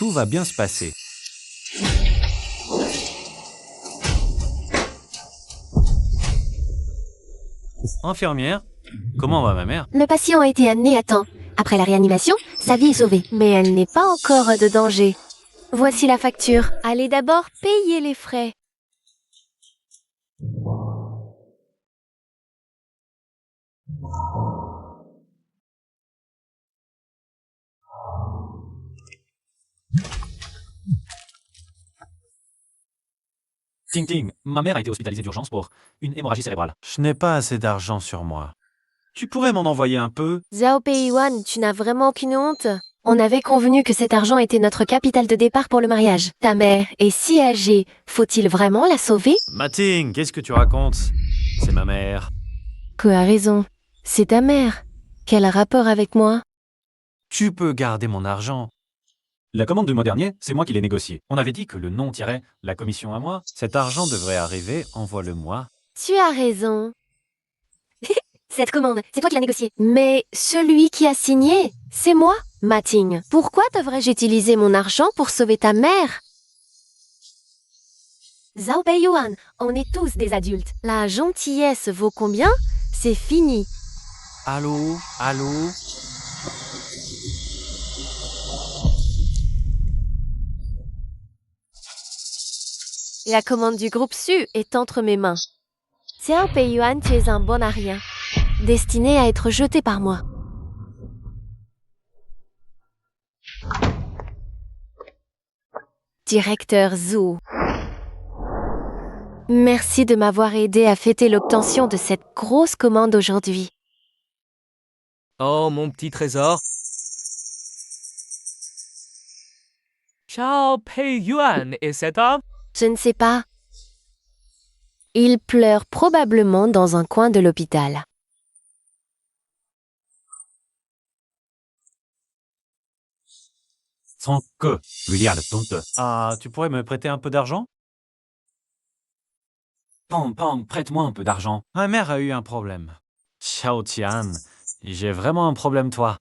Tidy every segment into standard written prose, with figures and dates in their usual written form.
Tout va bien se passer. Infirmière, comment va ma mère? Le patient a été amené à temps. Après la réanimation, sa vie est sauvée. Mais elle n'est pas encore de danger. Voici la facture. Allez d'abord payer les frais. Ting Ting, ma mère a été hospitalisée d'urgence pour une hémorragie cérébrale. Je n'ai pas assez d'argent sur moi. Tu pourrais m'en envoyer un peu? Zhao Peiyuan, tu n'as vraiment aucune honte? On avait convenu que cet argent était notre capital de départ pour le mariage. Ta mère est si âgée, faut-il vraiment la sauver? Mating, qu'est-ce que tu racontes? C'est ma mère. Que a raison. C'est ta mère. Quel rapport avec moi? Tu peux garder mon argent. La commande du mois dernier, c'est moi qui l'ai négociée. On avait dit que le nom tirait la commission à moi. Cet argent devrait arriver, envoie-le-moi. Tu as raison. Cette commande, c'est toi qui l'as négociée. Mais celui qui a signé, c'est moi, Mating. Pourquoi devrais-je utiliser mon argent pour sauver ta mère? Zhao Peiyuan, on est tous des adultes. La gentillesse vaut combien? C'est fini. Allô? Allô? La commande du groupe Su est entre mes mains. Zhao Peiyuan, tu es un bon à rien, destiné à être jeté par moi. Directeur Zhu. Merci de m'avoir aidé à fêter l'obtention de cette grosse commande aujourd'hui. Oh, mon petit trésor. Zhao Peiyuan et cet homme? Je ne sais pas. Il pleure probablement dans un coin de l'hôpital. Sans que, William Tonte. Ah, tu pourrais me prêter un peu d'argent? Pam, pam, prête-moi un peu d'argent. Ma mère a eu un problème. Xiao Tian, j'ai vraiment un problème, toi.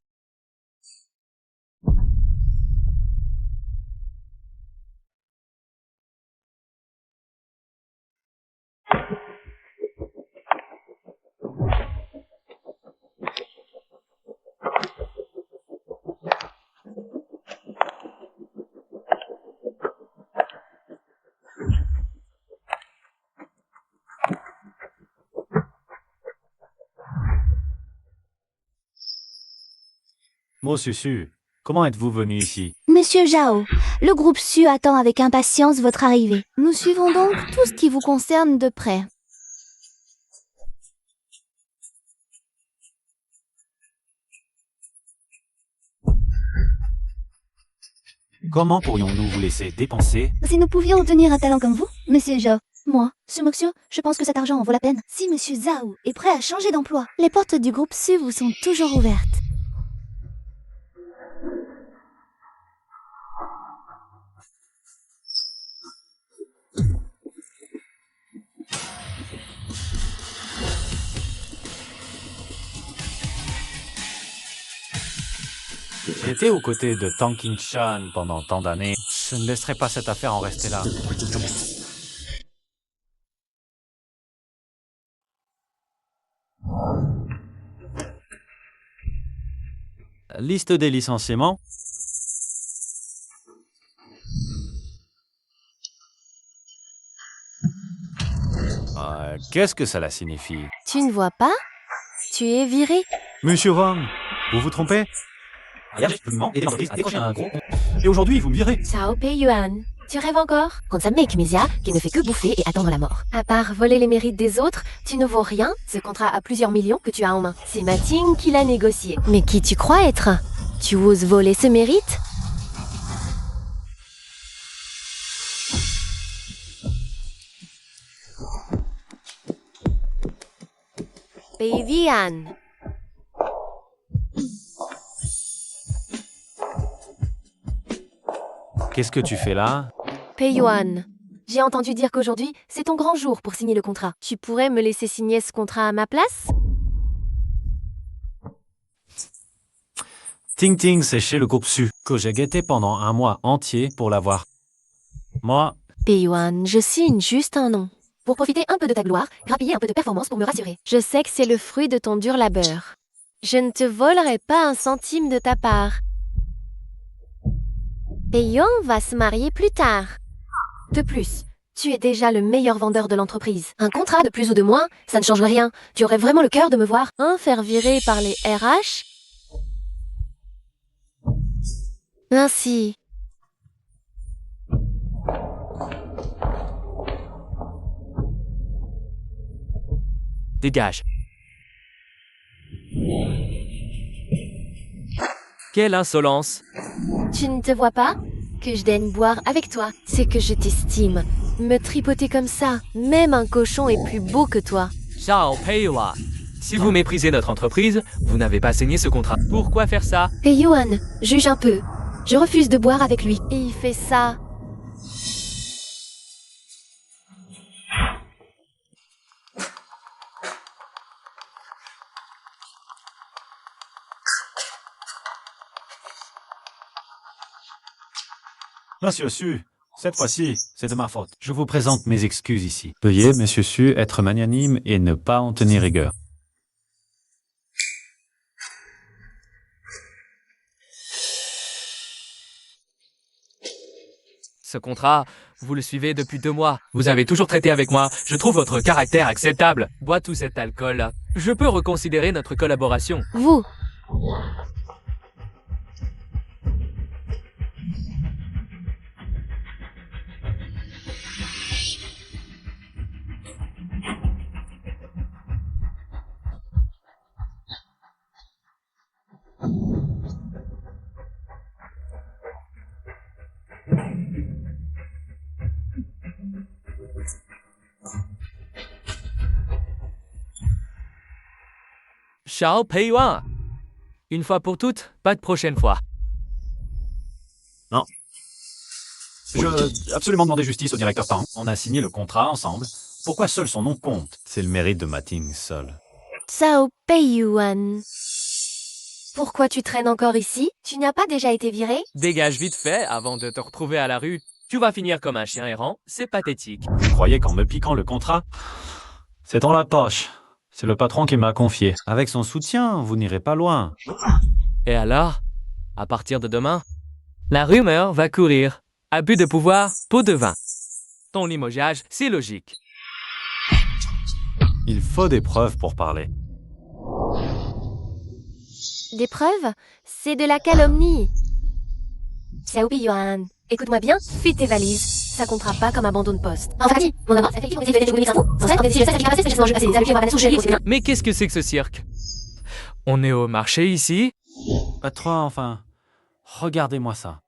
Mo Susu, comment êtes-vous venu ici? Monsieur Zhao, le groupe Su attend avec impatience votre arrivée. Nous suivons donc tout ce qui vous concerne de près. Comment pourrions-nous vous laisser dépenser? Si nous pouvions obtenir un talent comme vous, Monsieur Zhao, moi, ce Moxio, je pense que cet argent en vaut la peine. Si Monsieur Zhao est prêt à changer d'emploi, les portes du groupe Su vous sont toujours ouvertes. J'étais aux côtés de Tang Qingshan pendant tant d'années. Je ne laisserai pas cette affaire en rester là. Liste des licenciements. Qu'est-ce que cela signifie? Tu ne vois pas? Tu es viré. Monsieur Wang, vous vous trompez? Hier, j'ai publiquement aidé l'entreprise à décrocher un gros. Et aujourd'hui, vous me virez. Zhao Peiyuan, tu rêves encore? Contre sa mec Mésia, qui ne fait que bouffer et attendre la mort. À part voler les mérites des autres, tu ne vaux rien. Ce contrat à plusieurs millions que tu as en main. C'est Mating qui l'a négocié. Mais qui tu crois être? Tu oses voler ce mérite? Peiyuan. Qu'est-ce que tu fais là? Peiyuan, j'ai entendu dire qu'aujourd'hui, c'est ton grand jour pour signer le contrat. Tu pourrais me laisser signer ce contrat à ma place? Ting Ting, c'est chez le groupe Su, que j'ai guetté pendant un mois entier pour l'avoir. Moi, Peiyuan, je signe juste un nom. Pour profiter un peu de ta gloire, grappiller un peu de performance pour me rassurer. Je sais que c'est le fruit de ton dur labeur. Je ne te volerai pas un centime de ta part. Peiyuan va se marier plus tard. De plus, tu es déjà le meilleur vendeur de l'entreprise. Un contrat de plus ou de moins, ça ne change rien. Tu aurais vraiment le cœur de me voir, faire virer par les RH? Ainsi. Dégage. Quelle insolence! Tu ne te vois pas? Que je daigne boire avec toi, c'est que je t'estime. Me tripoter comme ça, même un cochon est plus beau que toi. Xiao Peiyuan. Si vous méprisez notre entreprise, vous n'avez pas signé ce contrat. Pourquoi faire ça? Peiyuan, juge un peu. Je refuse de boire avec lui. Et il fait ça. Monsieur Su, cette fois-ci, c'est de ma faute. je vous présente mes excuses ici. Veuillez, monsieur Su, être magnanime et ne pas en tenir rigueur. Ce contrat, vous le suivez depuis 2 mois. Vous avez toujours traité avec moi. Je trouve votre caractère acceptable. Bois tout cet alcool. Je peux reconsidérer notre collaboration. Vous. Xiao Peiyuan. Une fois pour toutes, pas de prochaine fois. Je veux absolument demander justice au directeur Tang. On a signé le contrat ensemble. Pourquoi seul son nom compte? C'est le mérite de Ma Ting seul. Cao Peiyuan. Pourquoi tu traînes encore ici? Tu n'as pas déjà été viré? Dégage vite fait avant de te retrouver à la rue. Tu vas finir comme un chien errant. C'est pathétique. Vous croyez qu'en me piquant le contrat, C'est dans la poche. C'est le patron qui m'a confié. Avec son soutien, vous n'irez pas loin. Et alors, à partir de demain, la rumeur va courir. Abus de pouvoir, pot de vin. Ton limogeage, c'est logique. Il faut des preuves pour parler. Des preuves? C'est de la calomnie. Xiao Peiyuan, écoute-moi bien, fais tes valises. Ça comptera pas comme abandon de poste. Enfin, si, mon avance, effectivement, vous avez des infos. Sans stress, si je sais, ça fait passer, c'est je vais passer des habitudes, on va passer sous chérie, aussi. Mais qu'est-ce que c'est que ce cirque? On est au marché ici? Patron, enfin, regardez-moi ça.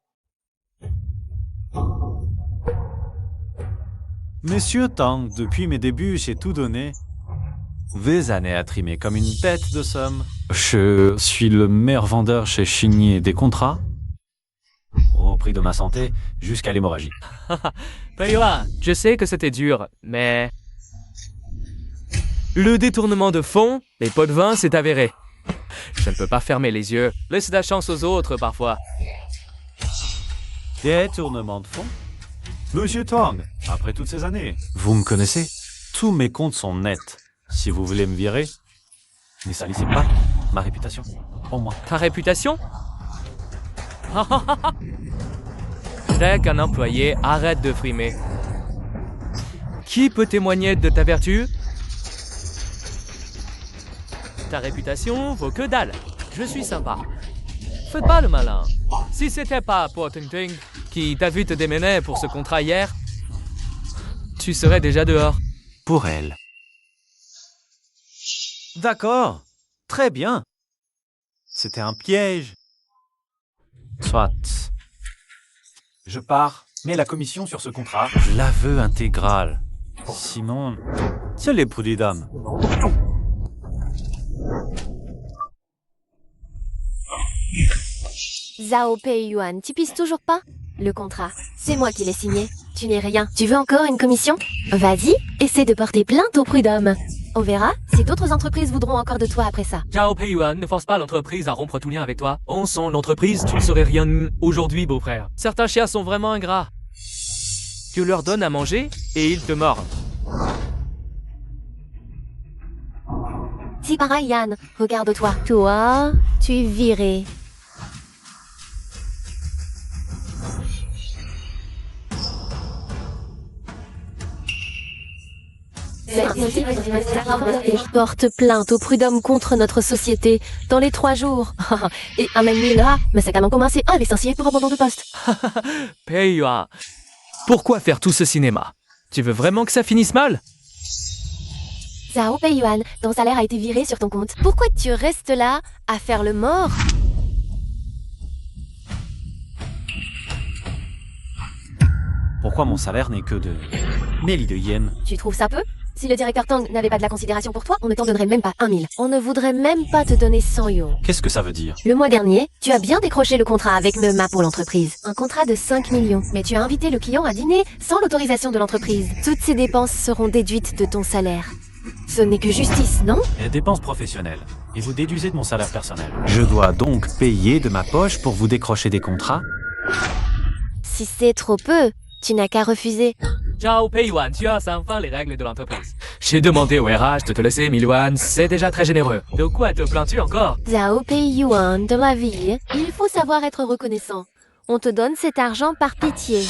Monsieur Tang, depuis mes débuts, j'ai tout donné. Des années à trimer comme une bête de somme. Je suis le meilleur vendeur chez Chigny des contrats. Au prix de ma santé, jusqu'à l'hémorragie. Peiyuan, je sais que c'était dur, mais... Le détournement de fonds, les pots de vin, c'est avéré. Je ne peux pas fermer les yeux. Laisse la chance aux autres, parfois. Détournement de fonds? Monsieur Tang, après toutes ces années, Vous me connaissez? Tous mes comptes sont nets. Si vous voulez me virer, ne salissez pas ma réputation. Au moins. Ta réputation? Dès qu'un employé arrête de frimer. Qui peut témoigner de ta vertu? Ta réputation vaut que dalle. Je suis sympa. Faites pas le malin. Si c'était pas pour Ting Ting qui t'a vu te démener pour ce contrat hier, tu serais déjà dehors. Pour elle. D'accord. Très bien. C'était un piège. Soit. je pars, mais la commission sur ce contrat, L'aveu intégral. Simon, c'est les produits d'âme. Zhao Peiyuan, tu pisses toujours pas? Le contrat, c'est moi qui l'ai signé. Tu n'es rien. Tu veux encore une commission? Vas-y, essaie de porter plainte au prud'homme. On verra si d'autres entreprises voudront encore de toi après ça. Zhao Peiyuan, ne force pas l'entreprise à rompre tout lien avec toi. En sans l'entreprise, tu ne serais rien aujourd'hui, beau-frère. Certains chiens sont vraiment ingrats. Tu leur donnes à manger et ils te mordent. Si pareil, Yann, regarde-toi. Toi, tu es viré. Porte plainte au prud'homme contre notre société dans les 3 jours. Et un ami là, mais c'est quand même commencé un licencié pour abandon de poste. Peiyuan, pourquoi faire tout ce cinéma? Tu veux vraiment que ça finisse mal? Zhao Peiyuan, ton salaire a été viré sur ton compte. Pourquoi tu restes là à faire le mort? Pourquoi mon salaire n'est que de 1000 de yens? Tu trouves ça peu? Si le directeur Tang n'avait pas de la considération pour toi, on ne t'en donnerait même pas 1000. On ne voudrait même pas te donner 100 yuan. Qu'est-ce que ça veut dire? Le mois dernier, tu as bien décroché le contrat avec Mema pour l'entreprise. Un contrat de 5 millions. Mais tu as invité le client à dîner sans l'autorisation de l'entreprise. Toutes ces dépenses seront déduites de ton salaire. Ce n'est que justice, non? Les dépenses professionnelles. Et vous déduisez de mon salaire personnel. Je dois donc payer de ma poche pour vous décrocher des contrats? Si c'est trop peu, tu n'as qu'à refuser. Zhao Peiyuan, tu as enfin les règles de l'entreprise. J'ai demandé au RH de te laisser 1000 yuan, c'est déjà très généreux. De quoi te plains-tu encore? Zhao Peiyuan, de la vie, il faut savoir être reconnaissant. On te donne cet argent par pitié.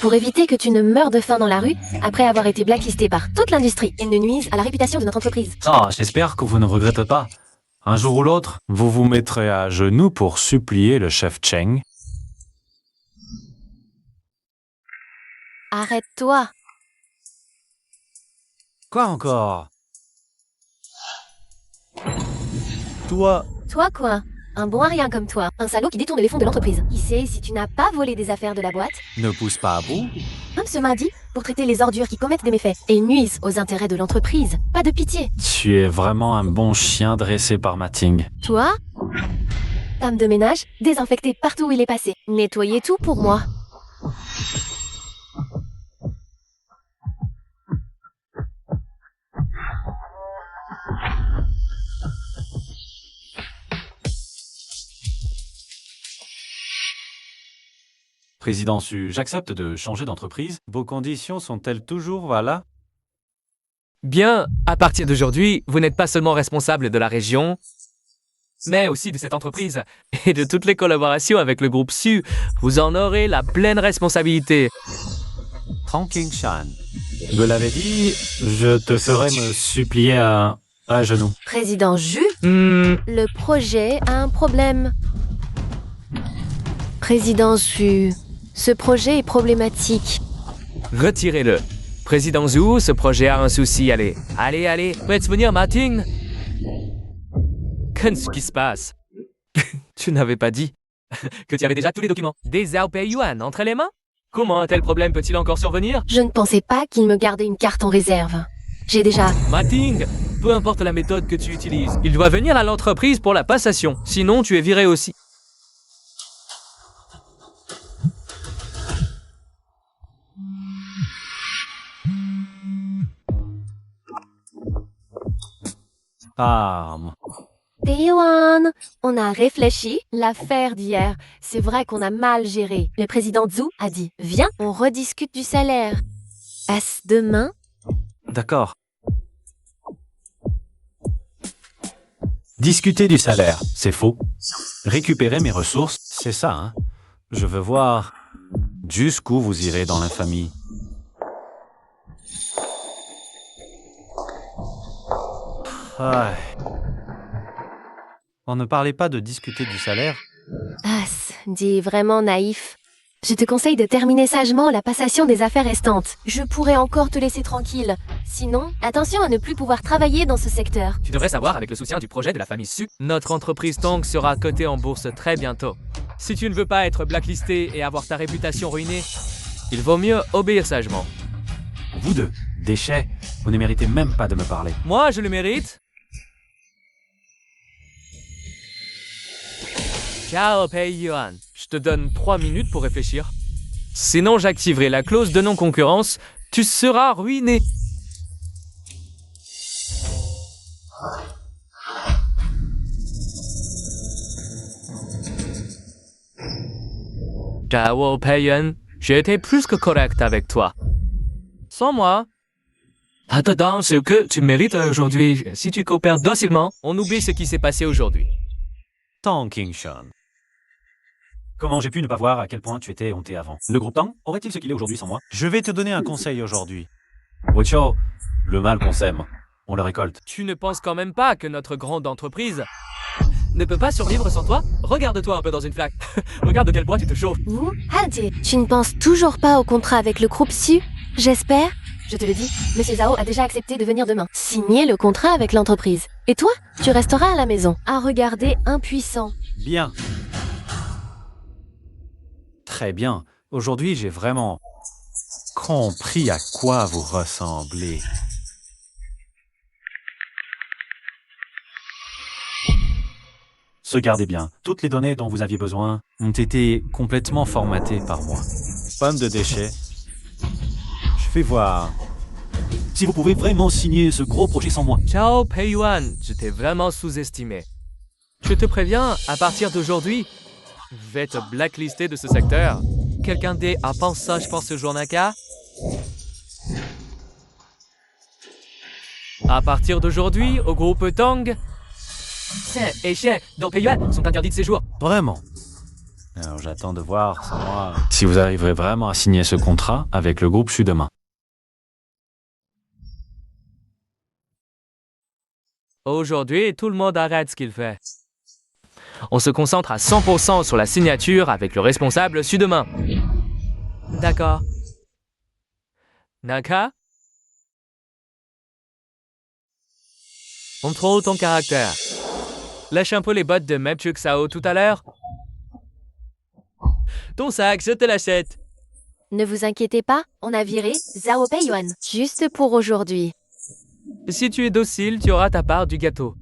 Pour éviter que tu ne meurs de faim dans la rue, après avoir été blacklisté par toute l'industrie et ne nuise à la réputation de notre entreprise. Ah, j'espère que vous ne regrettez pas. Un jour ou l'autre, vous vous mettrez à genoux pour supplier le chef Cheng. Arrête-toi. Quoi encore? Toi, Toi quoi? Un bon à rien comme toi. Un salaud qui détourne les fonds de l'entreprise. Qui sait si tu n'as pas volé des affaires de la boîte? ne pousse pas à bout. Même ce mardi, pour traiter les ordures qui commettent des méfaits et nuisent aux intérêts de l'entreprise. Pas de pitié. Tu es vraiment un bon chien dressé par Mating. Toi? Femme de ménage, désinfecter partout où il est passé. Nettoyer tout pour moi. Président Su, j'accepte de changer d'entreprise. Vos conditions sont-elles toujours voilà? Bien, à partir d'aujourd'hui, vous n'êtes pas seulement responsable de la région, mais aussi de cette entreprise et de toutes les collaborations avec le groupe Su. Vous en aurez la pleine responsabilité. Tranking Shan. Je l'avais dit, je te ferai me supplier à genoux. Président Ju, Hmm, le projet a un problème. Président Ju, ce projet est problématique. retirez-le. Président Zhu, ce projet a un souci. Allez, allez, allez. Faites venir Martin. Qu'est-ce qui se passe? Tu n'avais pas dit que tu avais déjà tous les documents. Des Zhao Peiyuan entre les mains? Comment un tel problème peut-il encore survenir? Je ne pensais pas qu'il me gardait une carte en réserve. J'ai déjà... Martin, peu importe la méthode que tu utilises, il doit venir à l'entreprise pour la passation. Sinon, tu es viré aussi. Ah, Peiyuan, on a réfléchi. L'affaire d'hier, c'est vrai qu'on a mal géré. Le président Zhu a dit, viens, on rediscute du salaire. Est-ce demain? d'accord. Discuter du salaire, c'est faux. Récupérer mes ressources, c'est ça, hein. Je veux voir jusqu'où vous irez dans l'infamie. Ah. On ne parlait pas de discuter du salaire. As, dit vraiment naïf. Je te conseille de terminer sagement la passation des affaires restantes. Je pourrais encore te laisser tranquille. Sinon, attention à ne plus pouvoir travailler dans ce secteur. Tu devrais savoir, avec le soutien du projet de la famille Su, notre entreprise Tang sera cotée en bourse très bientôt. Si tu ne veux pas être blacklisté et avoir ta réputation ruinée, il vaut mieux obéir sagement. Vous deux, déchets, vous ne méritez même pas de me parler. Moi, je le mérite. Ciao, Peiyuan. Je te donne 3 minutes pour réfléchir. Sinon, j'activerai la clause de non-concurrence. Tu seras ruiné. Zhao Peiyuan, j'ai été plus que correct avec toi. Sans moi. Attends, ce que tu mérites aujourd'hui, si tu coopères docilement, on oublie ce qui s'est passé aujourd'hui. Tang Qingshan. Comment j'ai pu ne pas voir à quel point tu étais honté avant? Le groupe Tang aurait-il ce qu'il est aujourd'hui sans moi? Je vais te donner un conseil aujourd'hui. Wicho, le mal qu'on sème, on le récolte. Tu ne penses quand même pas que notre grande entreprise ne peut pas survivre sans toi? Regarde-toi un peu dans une flaque. Regarde de quel point tu te chauffes. Vous, Hadi, tu ne penses toujours pas au contrat avec le groupe Su? J'espère. Je te le dis, Monsieur Zhao a déjà accepté de venir demain. Signer le contrat avec l'entreprise. Et toi, tu resteras à la maison, à regarder impuissant. Bien. Très bien. Aujourd'hui, j'ai vraiment compris à quoi vous ressemblez. Sauvegardez bien. Toutes les données dont vous aviez besoin. Ont été complètement formatées par moi. Pomme de déchets. Je vais voir. Si vous pouvez vraiment signer ce gros projet sans moi. Zhao Peiyuan, je t'ai vraiment sous-estimé. Je te préviens, à partir d'aujourd'hui, je vais te blacklister de ce secteur. Quelqu'un des a pensé ça, je pense, ce jour Naka. À partir d'aujourd'hui, au groupe Tang, et Xie, dans Peiyuan, sont interdits de séjour. Vraiment. Alors j'attends de voir sans moi si vous arriverez vraiment à signer ce contrat avec le groupe Su demain. Aujourd'hui, tout le monde arrête ce qu'il fait. On se concentre à 100% sur la signature avec le responsable Su demain. D'accord. Naka? Contrôle ton caractère. Lâche un peu les bottes de Mepchuk Sao tout à l'heure. Ton sac, je te l'achète. Ne vous inquiétez pas, on a viré Zhao Peiyuan. Juste pour aujourd'hui. Si tu es docile, tu auras ta part du gâteau.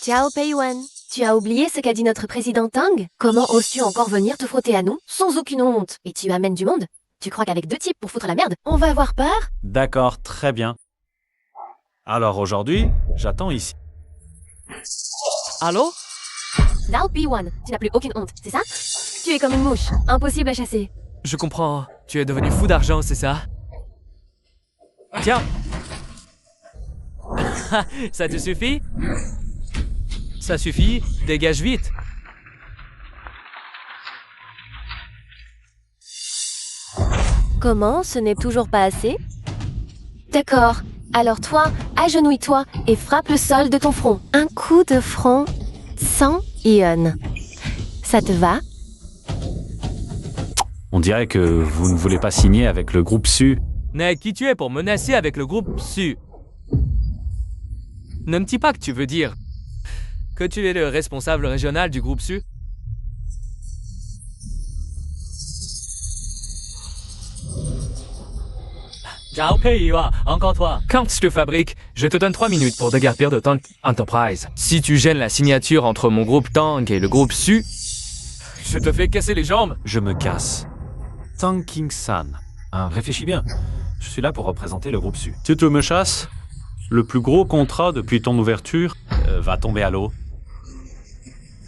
Zhao Peiyuan, tu as oublié ce qu'a dit notre président Tang? Comment oses-tu encore venir te frotter à nous, sans aucune honte? Et tu amènes du monde? Tu crois qu'avec 2 types pour foutre la merde, on va avoir peur? D'accord, très bien. Alors aujourd'hui, j'attends ici. Allô? Zhao Peiyuan, tu n'as plus aucune honte, c'est ça? Tu es comme une mouche, impossible à chasser. Je comprends. Tu es devenu fou d'argent, c'est ça? Tiens. Ça te suffit? Ça suffit, dégage vite. Comment? Ce n'est toujours pas assez? D'accord. Alors toi, agenouille-toi et frappe le sol de ton front. Un coup de front sans Ion. Ça te va? On dirait que vous ne voulez pas signer avec le groupe Su. Mais qui tu es pour menacer avec le groupe Su? Ne me dis pas que tu veux dire que tu es le responsable régional du groupe Su? Zhao Peiyuan, encore toi. Quand je te fabrique, je te donne 3 minutes pour déguerpir de Tang Enterprise. Si tu gênes la signature entre mon groupe Tang et le groupe Su, je te fais casser les jambes. Je me casse. Tang Qingshan. Réfléchis bien. Je suis là pour représenter le groupe Su. Tu te me chasses? Le plus gros contrat depuis ton ouverture Va tomber à l'eau.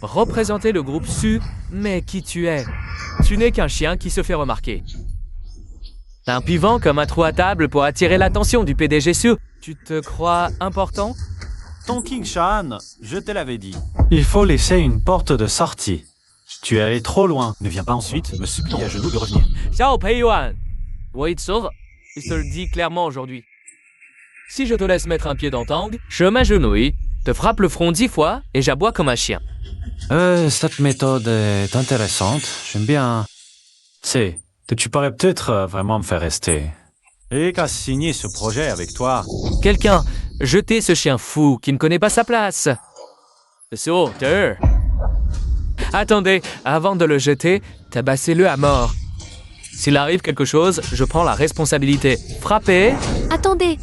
Représenter le groupe Su, mais qui tu es? Tu n'es qu'un chien qui se fait remarquer. Un pivant comme un trou à table pour attirer l'attention du PDG Su. Tu te crois important? Tang Qingshan, je te l'avais dit. Il faut laisser une porte de sortie. Tu es allé trop loin. Ne viens pas ensuite me supplier à genoux de revenir. Zhao Peiyuan, Weitsur, je te le dis clairement aujourd'hui. Si je te laisse mettre un pied dans Tang, je m'agenouille, te frappe le front 10 fois et j'aboie comme un chien. Cette méthode est intéressante. J'aime bien. C'est que tu pourrais peut-être vraiment me faire rester. Et qu'à signer ce projet avec toi. Quelqu'un, jetez ce chien fou qui ne connaît pas sa place. So, attendez, avant de le jeter, tabassez-le à mort. S'il arrive quelque chose, je prends la responsabilité. Frappez. Attendez.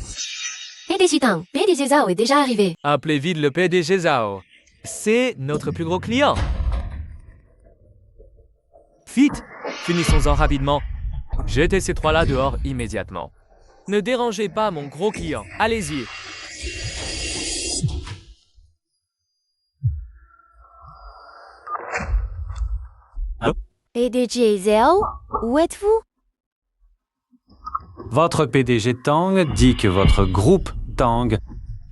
PDG Tang, PDG Zhao est déjà arrivé. Appelez vite le PDG Zhao. c'est notre plus gros client. Vite, finissons-en rapidement. Jetez ces trois-là dehors immédiatement. Ne dérangez pas mon gros client. Allez-y. PDG Zhao, où êtes-vous? Votre PDG Tang dit que votre groupe Tang,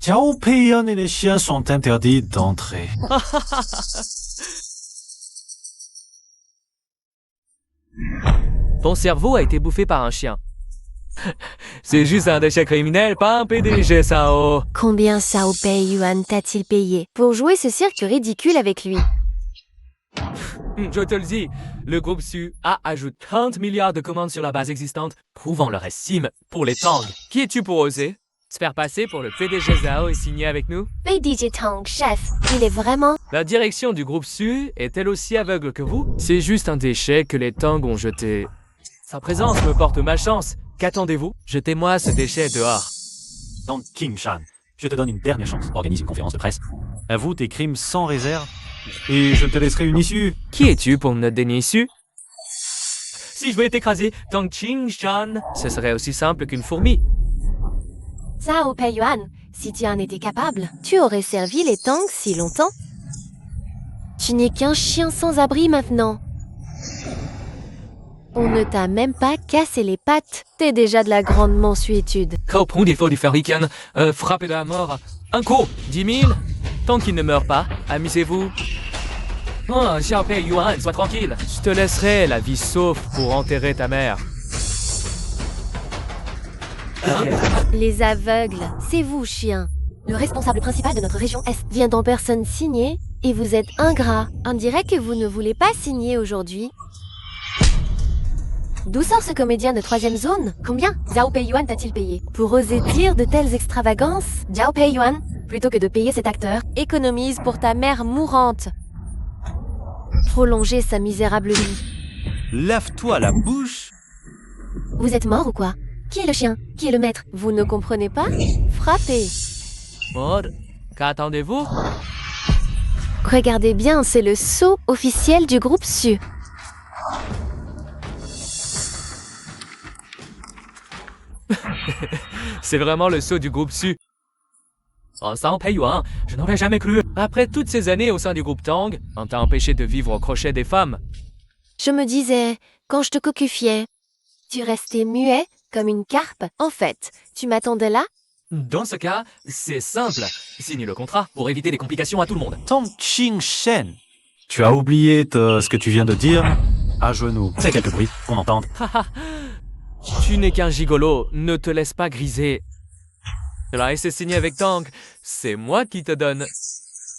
Zhao Peiyan et les chiens sont interdits d'entrer. Ton cerveau a été bouffé par un chien. C'est juste un déchet criminel, pas un PDG, Sao. Combien Zhao Peiyuan t'a-t-il payé pour jouer ce cirque ridicule avec lui? Je te le dis, le groupe SUA ajoute 30 milliards de commandes sur la base existante, prouvant leur estime pour les Tang. Qui es-tu pour oser se faire passer pour le PDG Zhao et signer avec nous? PDG Tang, chef, il est vraiment... La direction du groupe SU est-elle aussi aveugle que vous? C'est juste un déchet que les Tang ont jeté. Sa présence me porte malchance. Qu'attendez-vous? Jetez-moi ce déchet dehors. Tang Qingshan, je te donne une dernière chance. Organise une conférence de presse. Avoue tes crimes sans réserve et je te laisserai une issue. Qui es-tu pour me donner issue? Si je voulais t'écraser, Tang Qingshan, ce serait aussi simple qu'une fourmi. Zhao Peiyuan, si tu en étais capable, tu aurais servi les Tang si longtemps. Tu n'es qu'un chien sans abri maintenant. On ne t'a même pas cassé les pattes. T'es déjà de la grande mansuétude. Corrompu des faux du Farican, frappé de la mort. Un coup, 10 000. Tant qu'il ne meurt pas, amusez-vous. Oh, Zhao Peiyuan, sois tranquille. Je te laisserai la vie sauve pour enterrer ta mère. Les aveugles, c'est vous, chien. Le responsable principal de notre région Est vient en personne signer et vous êtes ingrat. On dirait que vous ne voulez pas signer aujourd'hui. D'où sort ce comédien de 3e zone? Combien Zhao Peiyuan t'a-t-il payé? Pour oser dire de telles extravagances, Zhao Peiyuan, plutôt que de payer cet acteur, économise pour ta mère mourante. Prolonger sa misérable vie. Lave-toi la bouche. Vous êtes mort ou quoi? Qui est le chien? Qui est le maître? Vous ne comprenez pas? Frappez. Maud, qu'attendez-vous? Regardez bien, c'est le sceau officiel du groupe SU. C'est vraiment le sceau du groupe SU. Oh, Zhao Peiyuan, je n'aurais jamais cru. Après toutes ces années au sein du groupe Tang, on t'a empêché de vivre au crochet des femmes. Je me disais, quand je te cocufiais, tu restais muet comme une carpe. En fait, tu m'attendais là? Dans ce cas, c'est simple. Signe le contrat pour éviter des complications à tout le monde. Tang Qingshan. Tu as oublié ce que tu viens de dire? À genoux. C'est quelques bruits, qu'on entende. Tu n'es qu'un gigolo, ne te laisse pas griser. Là, et c'est signé avec Tang. C'est moi qui te donne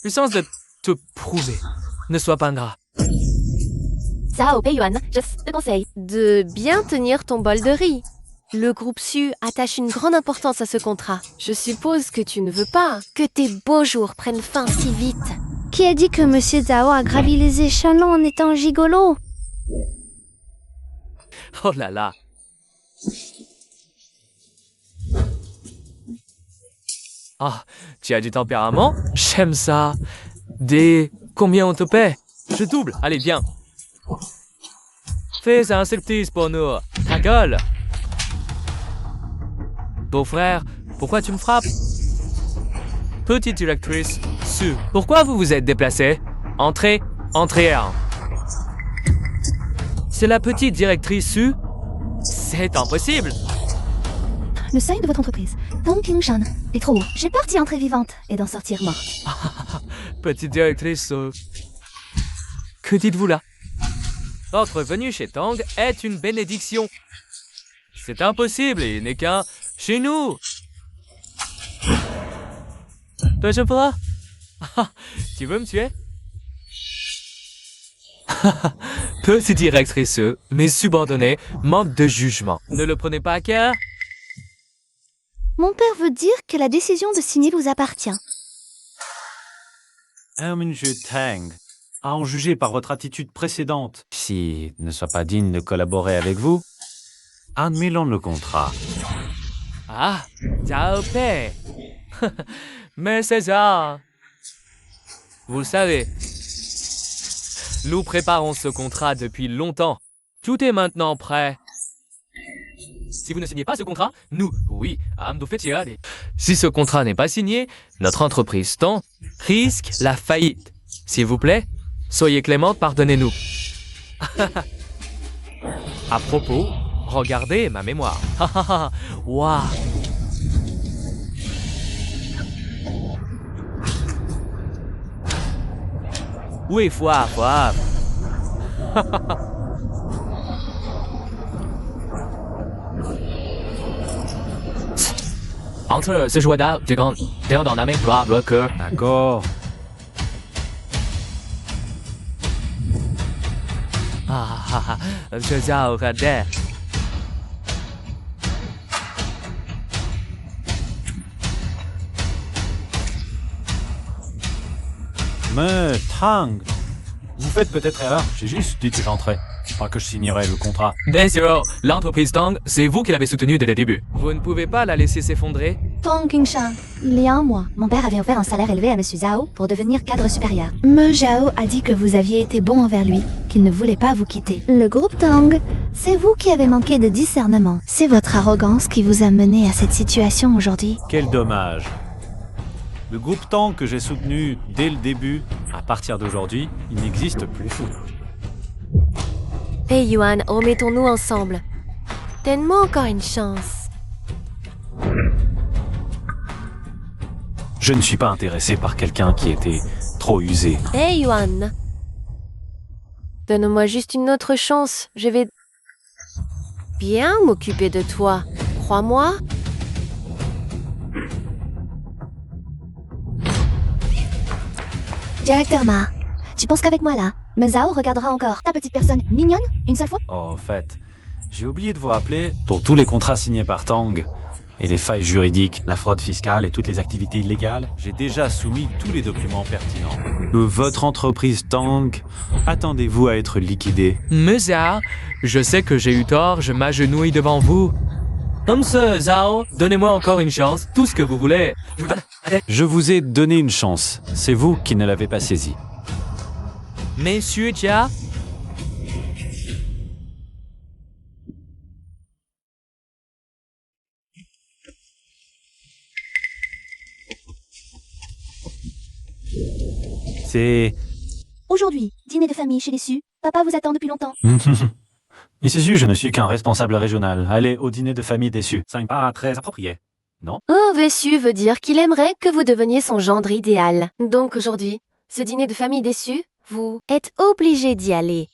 puissance de te prouver. Ne sois pas ingrat. Zhao Peiyuan, je te conseille de bien tenir ton bol de riz. Le groupe SU attache une grande importance à ce contrat. Je suppose que tu ne veux pas que tes beaux jours prennent fin si vite. Qui a dit que Monsieur Zhao a gravi les échelons en étant gigolo? Oh là là. Ah, tu as du tempérament? J'aime ça. Combien on te paie? Je double, allez viens. Fais un striptease pour nous. Ta gueule. Beau-frère, pourquoi tu me frappes? Petite directrice, Su, pourquoi vous vous êtes déplacée? Entrez, entrez. C'est la petite directrice Su? C'est impossible. Le seuil de votre entreprise, Tang Qingshan, est trop haut. J'ai peur d'y entrer vivante et d'en sortir morte. Petite directrice, que dites-vous là? Votre venue chez Tang est une bénédiction. C'est impossible, il n'est qu'un chez nous. Deuxième fois? Tu veux me tuer? Petite directrice, mes subordonnés manquent de jugement. Ne le prenez pas à cœur? Mon père veut dire que la décision de signer vous appartient. Monsieur Tang, à en juger par votre attitude précédente, s'il ne soit pas digne de collaborer avec vous, annulons le contrat. Ah, Zhao Pei. Mais César. Vous le savez. Nous préparons ce contrat depuis longtemps. Tout est maintenant prêt. Si vous ne signez pas ce contrat, nous, oui, si ce contrat n'est pas signé, notre entreprise Tang risque la faillite. S'il vous plaît, soyez clémente, pardonnez-nous. À propos, regardez ma mémoire. Waouh. Oui, foi. Entre ce joueur de grande, dans la même gloire, le cœur. D'accord. Je zao regardez. Mais Tang, vous faites peut-être erreur. J'ai juste dit que j'entrais, pas que je signerais le contrat. Bien sûr, l'entreprise Tang, c'est vous qui l'avez soutenue dès le début. Vous ne pouvez pas la laisser s'effondrer. Tang Qingshan, il y a un mois, mon père avait offert un salaire élevé à Monsieur Zhao pour devenir cadre supérieur. Me Zhao a dit que vous aviez été bon envers lui, qu'il ne voulait pas vous quitter. Le groupe Tang, c'est vous qui avez manqué de discernement. C'est votre arrogance qui vous a mené à cette situation aujourd'hui. Quel dommage. Le groupe Tang que j'ai soutenu dès le début, à partir d'aujourd'hui, il n'existe plus. Pei Yuan, remettons-nous ensemble. Donne-moi encore une chance. Je ne suis pas intéressé par quelqu'un qui était trop usé. Pei Yuan. Donne-moi juste une autre chance. Je vais bien m'occuper de toi. Crois-moi. Directeur Ma, tu penses qu'avec moi là, Me Zhao regardera encore ta petite personne mignonne une seule fois? Oh, en fait, j'ai oublié de vous rappeler, pour tous les contrats signés par Tang, et les failles juridiques, la fraude fiscale et toutes les activités illégales, j'ai déjà soumis tous les documents pertinents. Votre entreprise Tang, attendez-vous à être liquidée? Monsieur, je sais que j'ai eu tort, je m'agenouille devant vous. Monsieur Zhao, donnez-moi encore une chance, tout ce que vous voulez. Je vous ai donné une chance, c'est vous qui ne l'avez pas saisie. Monsieur Jia, C'est... Aujourd'hui, dîner de famille chez les Su. Papa vous attend depuis longtemps. Mais c'est sûr, je ne suis qu'un responsable régional. Allez au dîner de famille déçu. Ça me paraît très approprié. Non? Oh, Vessu veut dire qu'il aimerait que vous deveniez son gendre idéal. Donc aujourd'hui, ce dîner de famille déçu, vous êtes obligé d'y aller.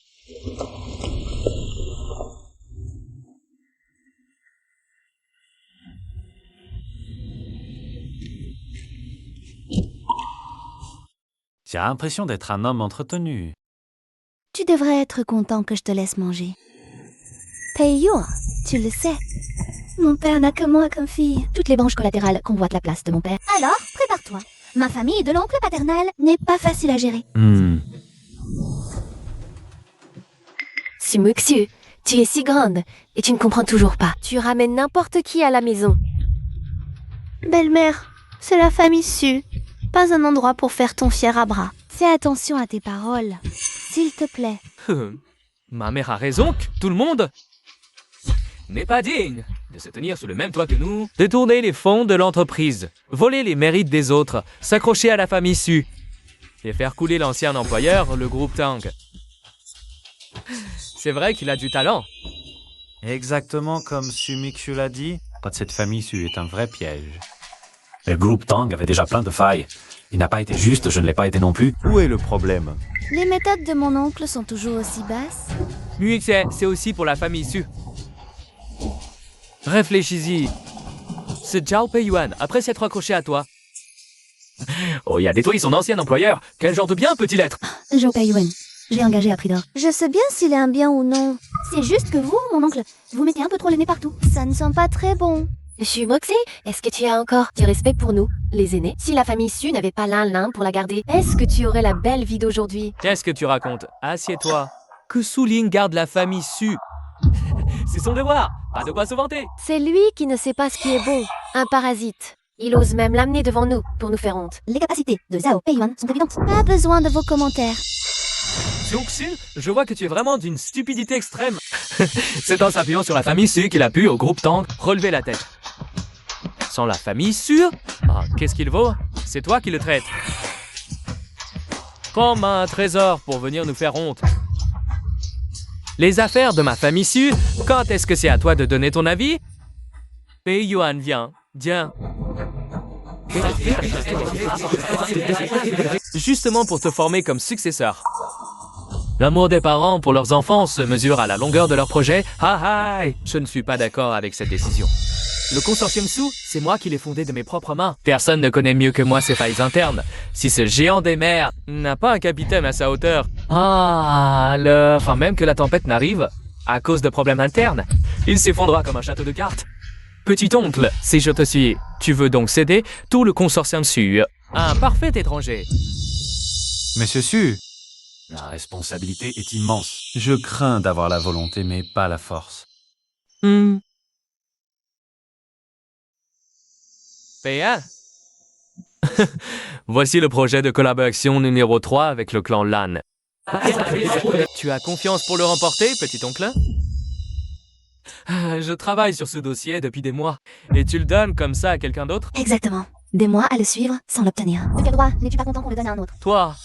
J'ai l'impression d'être un homme entretenu. Tu devrais être content que je te laisse manger. Pei Yuan, tu le sais. Mon père n'a que moi comme fille. Toutes les branches collatérales convoitent la place de mon père. Alors, prépare-toi. Ma famille de l'oncle paternel n'est pas facile à gérer. Sumuxu, tu es si grande et tu ne comprends toujours pas. Tu ramènes n'importe qui à la maison. Belle-mère, c'est la famille Su. Pas un endroit pour faire ton fier à bras. Fais attention à tes paroles. S'il te plaît. ma mère a raison, que tout le monde n'est pas digne de se tenir sous le même toit que nous, détourner les fonds de l'entreprise, voler les mérites des autres, s'accrocher à la famille Su et faire couler l'ancien employeur, le groupe Tang. C'est vrai qu'il a du talent. Exactement comme Sumiksu l'a dit, cette famille Su est un vrai piège. Le groupe Tang avait déjà plein de failles. Il n'a pas été juste, je ne l'ai pas été non plus. Où est le problème? Les méthodes de mon oncle sont toujours aussi basses. Muixie, c'est aussi pour la famille Su. Réfléchis-y. C'est Zhao Peiyuan, après s'être accroché à toi. Oh, il a détruit son ancien employeur. Quel genre de bien peut-il être? Zhao Peiyuan, j'ai engagé à prix d'or. Je sais bien s'il est un bien ou non. C'est juste que vous, mon oncle, vous mettez un peu trop le nez partout. Ça ne sent pas très bon. Monsieur Moxie, est-ce que tu as encore du respect pour nous, les aînés? Si la famille Su n'avait pas l'un pour la garder, est-ce que tu aurais la belle vie d'aujourd'hui? Qu'est-ce que tu racontes? Assieds-toi. Que Su Ling garde la famille Su. C'est son devoir. Pas de quoi se vanter. C'est lui qui ne sait pas ce qui est bon. Un parasite. Il ose même l'amener devant nous pour nous faire honte. Les capacités de Zhao Peiyuan sont évidentes. Pas besoin de vos commentaires. Xuxin, je vois que tu es vraiment d'une stupidité extrême. C'est en s'appuyant sur la famille Su qu'il a pu, au groupe Tang, relever la tête. Sans la famille Su, qu'est-ce qu'il vaut? C'est toi qui le traites. Comme un trésor pour venir nous faire honte. Les affaires de ma famille Su, quand est-ce que c'est à toi de donner ton avis? Pei Yuan, viens. Justement pour te former comme successeur. L'amour des parents pour leurs enfants se mesure à la longueur de leur projet. Je ne suis pas d'accord avec cette décision. Le consortium Su, c'est moi qui l'ai fondé de mes propres mains. Personne ne connaît mieux que moi ses failles internes. Si ce géant des mers n'a pas un capitaine à sa hauteur, même que la tempête n'arrive, à cause de problèmes internes, il s'effondrera comme un château de cartes. Petit oncle, si je te suis, tu veux donc céder tout le consortium Su à un parfait étranger. Monsieur Su, la responsabilité est immense. Je crains d'avoir la volonté, mais pas la force. Paya. Voici le projet de collaboration numéro 3 avec le clan Lan. Tu as confiance pour le remporter, petit oncle? Je travaille sur ce dossier depuis des mois. Et tu le donnes comme ça à quelqu'un d'autre? Exactement. Des mois à le suivre sans l'obtenir. De quel droit n'es-tu pas content qu'on le donne à un autre? Toi.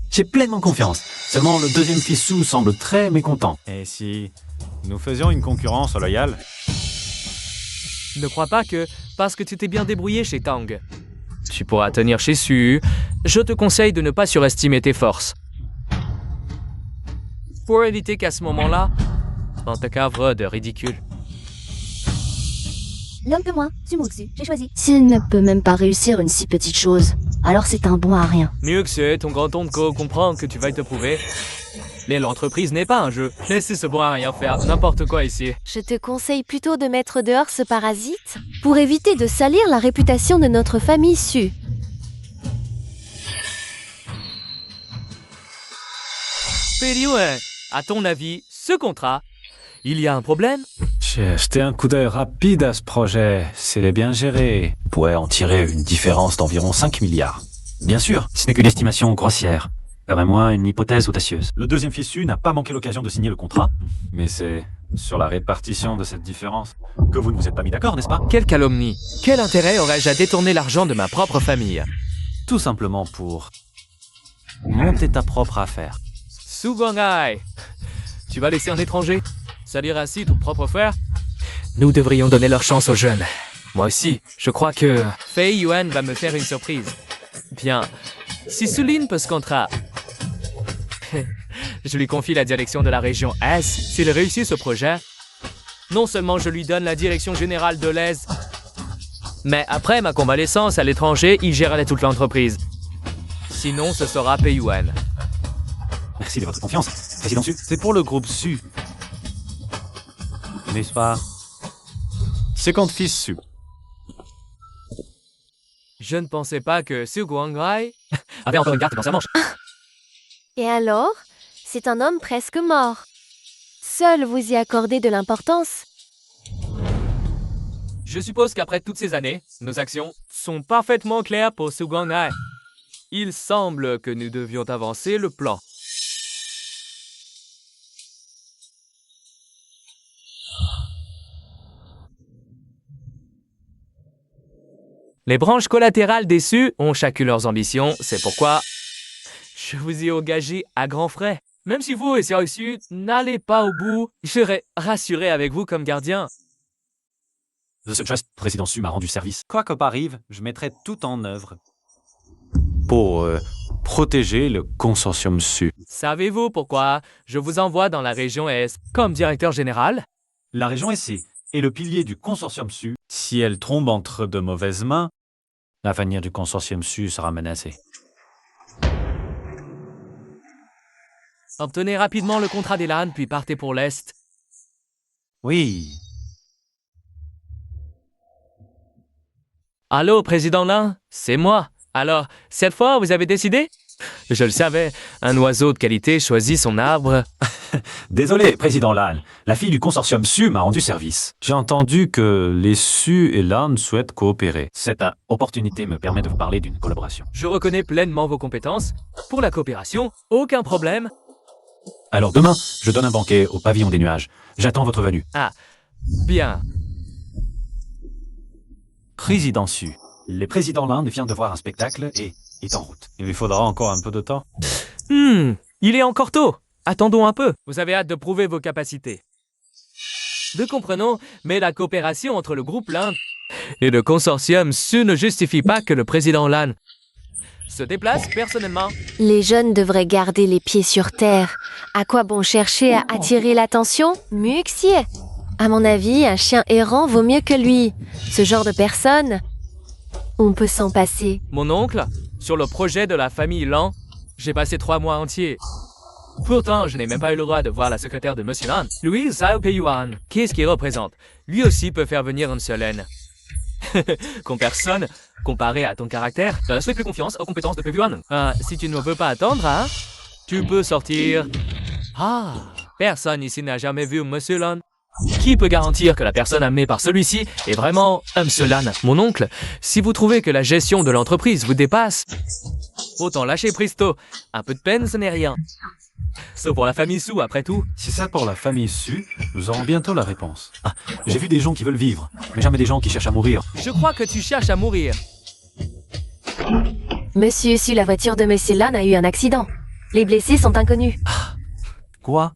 J'ai pleinement confiance. Seulement le deuxième fils Su semble très mécontent. Et si nous faisions une concurrence loyale? Ne crois pas que, parce que tu t'es bien débrouillé chez Tang, tu pourras tenir chez Su. Je te conseille de ne pas surestimer tes forces. Pour éviter qu'à ce moment-là, on te cavre de ridicule. L'homme que moi, Sumutsu, j'ai choisi. S'il ne peut même pas réussir une si petite chose, alors c'est un bon à rien. Mieux que c'est, ton grand-oncle comprend que tu vas te prouver. Mais l'entreprise n'est pas un jeu. Laissez ce bon à rien faire n'importe quoi ici. Je te conseille plutôt de mettre dehors ce parasite pour éviter de salir la réputation de notre famille Su. Pei-Yuan, à ton avis, ce contrat, il y a un problème? J'ai jeté un coup d'œil rapide à ce projet. C'est bien géré. On pourrait en tirer une différence d'environ 5 milliards. Bien sûr, ce n'est qu'une estimation grossière. Permets-moi une hypothèse audacieuse. Le deuxième fils Su n'a pas manqué l'occasion de signer le contrat. Mais c'est sur la répartition de cette différence. Que vous ne vous êtes pas mis d'accord, n'est-ce pas? Quelle calomnie! Quel intérêt aurais-je à détourner l'argent de ma propre famille? Tout simplement pour monter ta propre affaire. Su Guanghai, tu vas laisser un étranger salir ainsi ton propre frère? Nous devrions donner leur chance aux jeunes. Moi aussi, je crois que Fei Yuan va me faire une surprise. Bien, si Sulin peut ce contrat, je lui confie la direction de la région Est. S'il réussit ce projet, non seulement je lui donne la direction générale de l'Est, mais après ma convalescence à l'étranger, il gérerait toute l'entreprise. Sinon, ce sera Pei Yuan. Merci de votre confiance, Président Su. C'est pour le groupe Su. N'est-ce pas? 50 fils Su. Je ne pensais pas que Su Guanghai avait encore une carte dans sa manche. Et alors? C'est un homme presque mort. Seul vous y accordez de l'importance. Je suppose qu'après toutes ces années, nos actions sont parfaitement claires pour Su Guanghai. Il semble que nous devions avancer le plan. Les branches collatérales des Su ont chacune leurs ambitions, c'est pourquoi je vous ai engagé à grands frais. Même si vous et Xiao Su n'allez pas au bout, je serai rassuré avec vous comme gardien. Ce geste, Président Su m'a rendu service. Quoi qu'il arrive, je mettrai tout en œuvre pour protéger le consortium Su. Savez-vous pourquoi je vous envoie dans la région Est comme directeur général? La région SC est le pilier du consortium Su. Si elle tombe entre de mauvaises mains, l'avenir du consortium Su sera menacé. Obtenez rapidement le contrat des LAN, puis partez pour l'Est. Oui. Allô, Président Lin, c'est moi. Alors, cette fois, vous avez décidé? Je le savais, un oiseau de qualité choisit son arbre Désolé, Président Lan. La fille du consortium Su m'a rendu service. J'ai entendu que les Su et Lan souhaitent coopérer. Cette opportunité me permet de vous parler d'une collaboration. Je reconnais pleinement vos compétences. Pour la coopération, aucun problème. Alors demain, je donne un banquet au pavillon des nuages. J'attends votre venue. Ah, bien. Président Su. Le président Lan vient de voir un spectacle et est en route. Il lui faudra encore un peu de temps. Il est encore tôt. Attendons un peu. Vous avez hâte de prouver vos capacités. Nous comprenons, mais la coopération entre le groupe Lan et le consortium Su ne justifie pas que le président Lan se déplace personnellement. Les jeunes devraient garder les pieds sur terre. À quoi bon chercher à attirer l'attention? Muxier. À mon avis, un chien errant vaut mieux que lui. Ce genre de personne, on peut s'en passer. Mon oncle, sur le projet de la famille Lan, j'ai passé 3 mois entiers. Pourtant, je n'ai même pas eu le droit de voir la secrétaire de Monsieur Lan, Louise Zhao Peiyuan. Qu'est-ce qu'il représente? Lui aussi peut faire venir une seule haine. Comme personne, comparé à ton caractère, je fais plus confiance aux compétences de Peiyuan. Si tu ne veux pas attendre, hein, tu peux sortir. Ah, personne ici n'a jamais vu Monsieur Lan. Qui peut garantir que la personne amenée par celui-ci est vraiment Monsieur Lan? Mon oncle, si vous trouvez que la gestion de l'entreprise vous dépasse, autant lâcher prise tôt. Un peu de peine, ce n'est rien. Sauf pour la famille Su, après tout. Si c'est pour la famille Su, nous aurons bientôt la réponse. J'ai vu des gens qui veulent vivre, mais jamais des gens qui cherchent à mourir. Je crois que tu cherches à mourir. Monsieur Su, la voiture de Monsieur Lan a eu un accident. Les blessés sont inconnus. Quoi?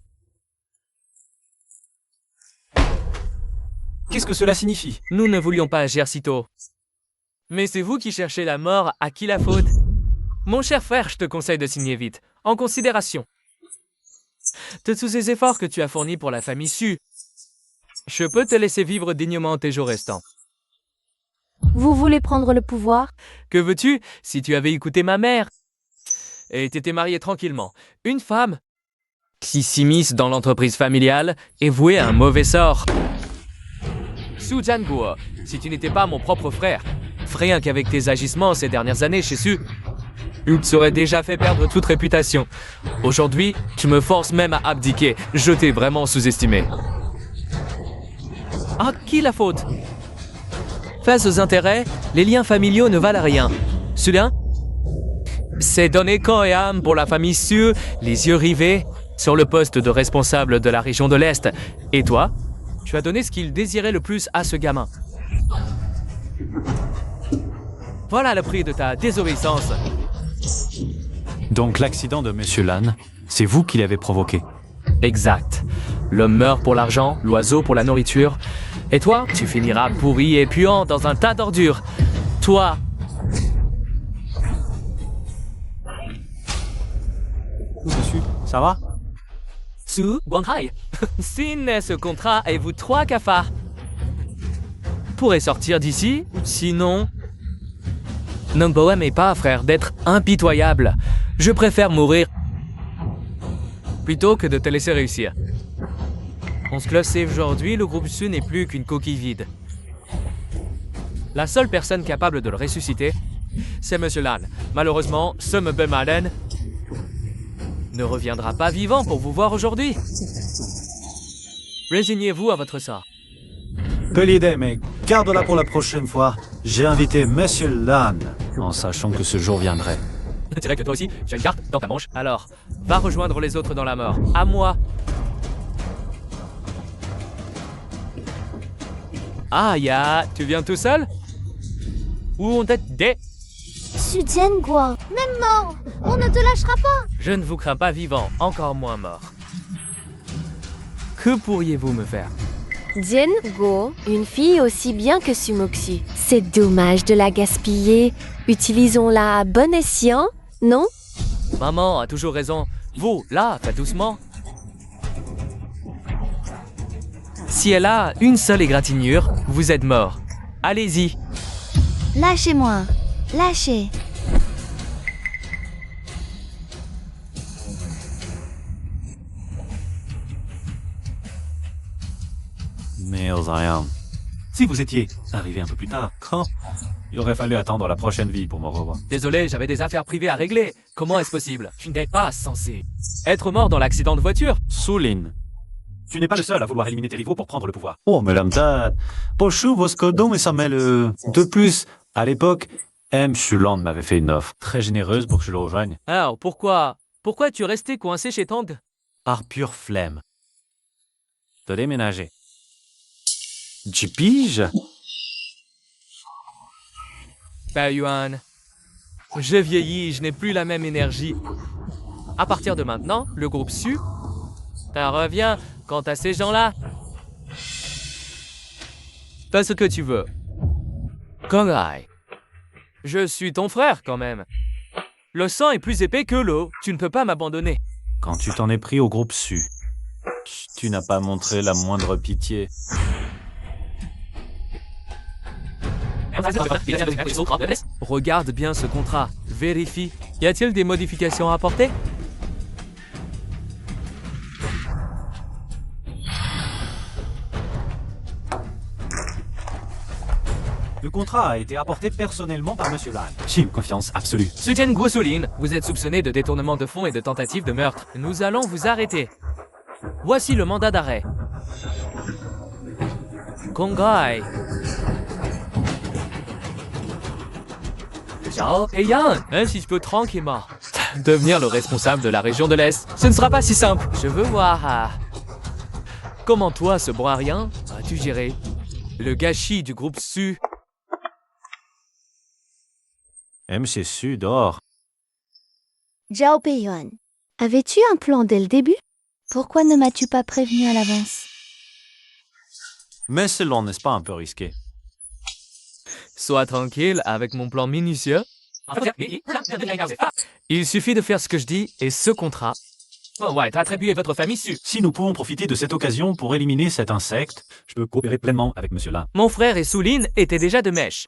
Qu'est-ce que cela signifie? Nous ne voulions pas agir si tôt. Mais c'est vous qui cherchez la mort, à qui la faute? Mon cher frère, je te conseille de signer vite, en considération de tous ces efforts que tu as fournis pour la famille Su. Je peux te laisser vivre dignement tes jours restants. Vous voulez prendre le pouvoir? Que veux-tu si tu avais écouté ma mère et t'étais marié tranquillement? Une femme qui s'immisce dans l'entreprise familiale est vouée à un mauvais sort. Su Jianguo, si tu n'étais pas mon propre frère, rien qu'avec tes agissements ces dernières années chez Su, il t'aurait déjà fait perdre toute réputation. Aujourd'hui, tu me forces même à abdiquer. Je t'ai vraiment sous-estimé. À qui la faute? Face aux intérêts, les liens familiaux ne valent rien. Soudain, c'est donné corps et âme pour la famille Su, les yeux rivés sur le poste de responsable de la région de l'Est. Et toi, tu as donné ce qu'il désirait le plus à ce gamin. Voilà le prix de ta désobéissance. Donc l'accident de Monsieur Lan, c'est vous qui l'avez provoqué. Exact. L'homme meurt pour l'argent, l'oiseau pour la nourriture. Et toi, tu finiras pourri et puant dans un tas d'ordures. Toi. Monsieur, ça va? Su Guanghai. Signez ce contrat et vous 3 cafards pourrez sortir d'ici, sinon... Ne me aimez pas, frère, d'être impitoyable. Je préfère mourir plutôt que de te laisser réussir. On se close aujourd'hui, le groupe Su n'est plus qu'une coquille vide. La seule personne capable de le ressusciter, c'est Monsieur Lan. Malheureusement, ce Mebe Malen ne reviendra pas vivant pour vous voir aujourd'hui. Résignez-vous à votre sort. Belle idée, mais garde-la pour la prochaine fois. J'ai invité Monsieur Lan, en sachant que ce jour viendrait. Je dirais que toi aussi, tu as une carte dans ta manche. Alors, va rejoindre les autres dans la mort. À moi. Ah, ya, tu viens tout seul? Ou on t'aide des... Su Jianguo, même mort, on ne te lâchera pas. Je ne vous crains pas vivant, encore moins mort. Que pourriez-vous me faire? Jianguo, une fille aussi bien que Sumoxu. C'est dommage de la gaspiller. Utilisons-la à bon escient, non? Maman a toujours raison. Vous, là, faites doucement. Si elle a une seule égratignure, vous êtes mort. Allez-y. Lâchez-moi, lâchez. Mais Zion, Si vous étiez arrivé un peu plus tard, Quand il aurait fallu attendre la prochaine vie pour me revoir. Désolé, j'avais des affaires privées à régler. Comment est-ce possible? Tu n'es pas censé être mort dans l'accident de voiture. Sulin. tu n'es pas le seul à vouloir éliminer tes rivaux pour prendre le pouvoir. Oh, mais l'amtad. Pochou, Voskodon et Samel. De plus, à l'époque, M. Suland m'avait fait une offre très généreuse pour que je le rejoigne. Alors, pourquoi tu restais coincé chez Tang? Par pure flemme. De déménager. Tu piges? Bah, Yuan, je vieillis, je n'ai plus la même énergie. À partir de maintenant, le groupe Su, ça revient quant à ces gens-là. Fais ce que tu veux. Kongai, je suis ton frère quand même. Le sang est plus épais que l'eau, tu ne peux pas m'abandonner. Quand tu t'en es pris au groupe Su, tu n'as pas montré la moindre pitié. Regarde bien ce contrat, vérifie. Y a-t-il des modifications à apporter? Le contrat a été apporté personnellement par Monsieur Lan. J'ai une confiance absolue. Suten Guosulin, vous êtes soupçonné de détournement de fonds et de tentative de meurtre. Nous allons vous arrêter. Voici le mandat d'arrêt. Kongai. Zhao Peiyan. Si je peux tranquillement devenir le responsable de la région de l'Est, ce ne sera pas si simple. Je veux voir comment toi, ce bon à rien, as-tu géré le gâchis du groupe Su. MC Su dehors. Zhao Peiyuan, avais-tu un plan dès le début? Pourquoi ne m'as-tu pas prévenu à l'avance? Mais selon, n'est-ce pas un peu risqué? Sois tranquille avec mon plan minutieux. Il suffit de faire ce que je dis et ce contrat. Ouais, t'as attribué votre famille Su. Si nous pouvons profiter de cette occasion pour éliminer cet insecte, je peux coopérer pleinement avec Monsieur Lan. Mon frère et Sulin étaient déjà de mèche.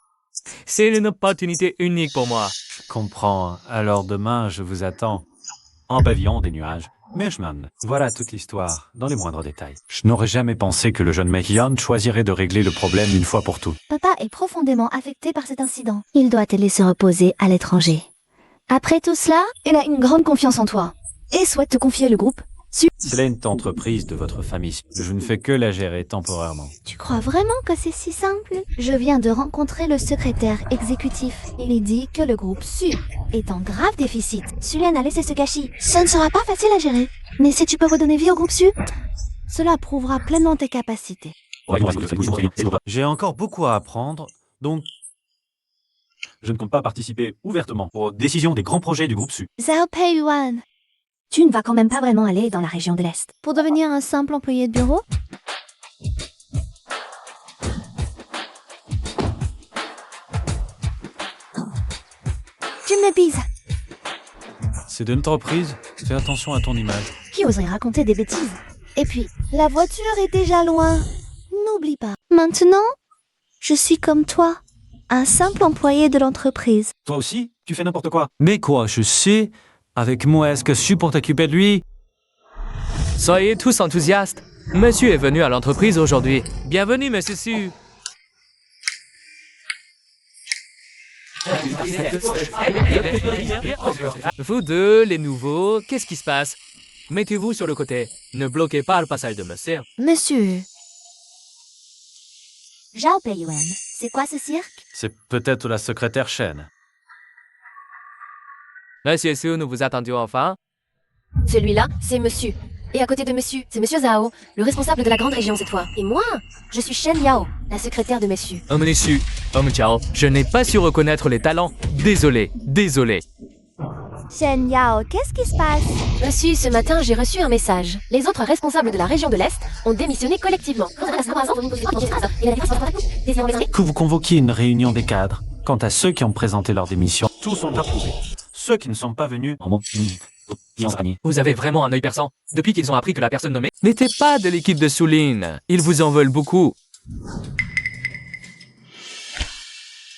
C'est une opportunité unique pour moi. Je comprends. Alors demain, je vous attends. En pavillon des nuages. Meshman, voilà toute l'histoire, dans les moindres détails. Je n'aurais jamais pensé que le jeune Mehian choisirait de régler le problème une fois pour toutes. Papa est profondément affecté par cet incident. Il doit te laisser reposer à l'étranger. Après tout cela, il a une grande confiance en toi et souhaite te confier le groupe. C'est une entreprise de votre famille. Je ne fais que la gérer temporairement. Tu crois vraiment que c'est si simple? Je viens de rencontrer le secrétaire exécutif. Il dit que le groupe Su est en grave déficit. Sulen a laissé ce gâchis. Ce ne sera pas facile à gérer. Mais si tu peux redonner vie au groupe Su, cela prouvera pleinement tes capacités. J'ai encore beaucoup à apprendre, donc Je ne compte pas participer ouvertement aux décisions des grands projets du groupe Su. Zhao Peiyuan, tu ne vas quand même pas vraiment aller dans la région de l'Est pour devenir un simple employé de bureau? Tu me bises. c'est de l'entreprise. Fais attention à ton image. Qui oserait raconter des bêtises? Et puis, la voiture est déjà loin. N'oublie pas. Maintenant, je suis comme toi, un simple employé de l'entreprise. Toi aussi, tu fais n'importe quoi. Mais quoi, je sais? Avec moi, est-ce que Su pour t'occuper de lui? Soyez tous enthousiastes. Monsieur est venu à l'entreprise aujourd'hui. Bienvenue, Monsieur Su. Vous deux, les nouveaux, qu'est-ce qui se passe? Mettez-vous sur le côté. Ne bloquez pas le passage de monsieur. Monsieur. Zhao Peiyuan, c'est quoi ce cirque? C'est peut-être la secrétaire Shen. Monsieur Su, nous vous attendions enfin. Celui-là, c'est Monsieur. Et à côté de Monsieur, c'est Monsieur Zhao, le responsable de la grande région cette fois. Et moi, je suis Shen Yao, la secrétaire de Monsieur. Homme Su, Homme Chao, je n'ai pas su reconnaître les talents. Désolé. Shen Yao, qu'est-ce qui se passe? Monsieur, ce matin, j'ai reçu un message. Les autres responsables de la région de l'Est ont démissionné collectivement. Que vous convoquiez une réunion des cadres. Quant à ceux qui ont présenté leur démission, Tous sont approuvés. Ceux qui ne sont pas venus Vous avez vraiment un œil perçant. Depuis qu'ils ont appris que la personne nommée n'était pas de l'équipe de Sulin, ils vous en veulent beaucoup.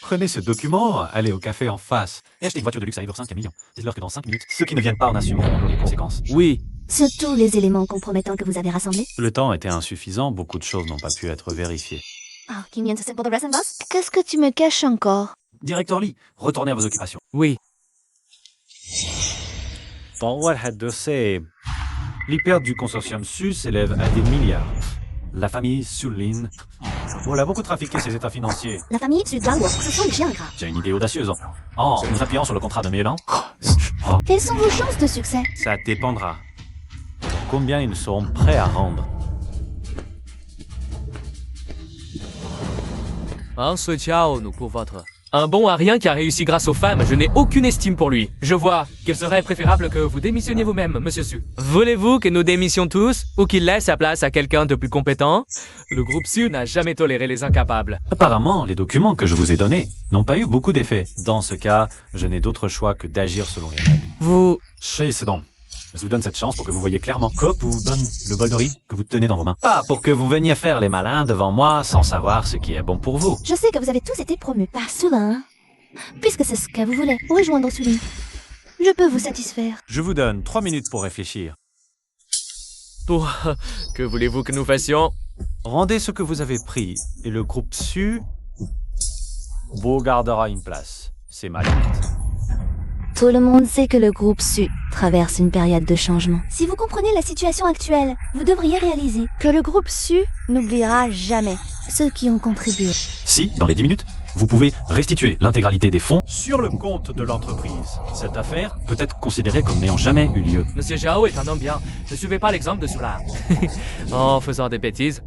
prenez ce document, allez au café en face. et achetez une voiture de luxe à River 5 millions. Dites-leur que dans 5 minutes, ceux qui ne viennent pas en assumeront les conséquences. Oui, Ce tous les éléments compromettants que vous avez rassemblés? Le temps était insuffisant, beaucoup de choses n'ont pas pu être vérifiées. Oh, can you simple the resin boss? Qu'est-ce que tu me caches encore? Directeur Lee, retournez à vos occupations. Oui. Dans Wellhead 2C, les pertes du consortium SU s'élèvent à des milliards. La famille Sulin, voilà, beaucoup trafiqué ses états financiers. La famille Sudjao, ce sont des chiens gras. J'ai une idée audacieuse. En nous appuyant sur le contrat de Mélan. Quelles sont vos chances de succès? Ça dépendra. Combien ils seront prêts à rendre. En ce ciao, nous pour votre. Un bon à rien qui a réussi grâce aux femmes, je n'ai aucune estime pour lui. Je vois qu'il serait préférable que vous démissionniez vous-même, monsieur Su. Voulez-vous que nous démissions tous, ou qu'il laisse sa place à quelqu'un de plus compétent? Le groupe Su n'a jamais toléré les incapables. Apparemment, les documents que je vous ai donnés n'ont pas eu beaucoup d'effet. Dans ce cas, je n'ai d'autre choix que d'agir selon les règles. Vous... C'est bon. Je vous donne cette chance pour que vous voyez clairement. Coop vous donne le bol de riz que vous tenez dans vos mains. Pas pour que vous veniez faire les malins devant moi sans savoir ce qui est bon pour vous. Je sais que vous avez tous été promus par Sulin. Puisque c'est ce que vous voulez, rejoindre Sulin. Je peux vous satisfaire. Je vous donne 3 minutes pour réfléchir. Que voulez-vous que nous fassions? Rendez ce que vous avez pris et le groupe SU vous gardera une place. C'est ma limite. Tout le monde sait que le groupe Su traverse une période de changement. Si vous comprenez la situation actuelle, vous devriez réaliser que le groupe Su n'oubliera jamais ceux qui ont contribué. Si, dans les 10 minutes, vous pouvez restituer l'intégralité des fonds Sur le compte de l'entreprise, cette affaire peut être considérée comme n'ayant jamais eu lieu. Monsieur Zhao est un homme bien. Ne suivez pas l'exemple de cela. En faisant des bêtises.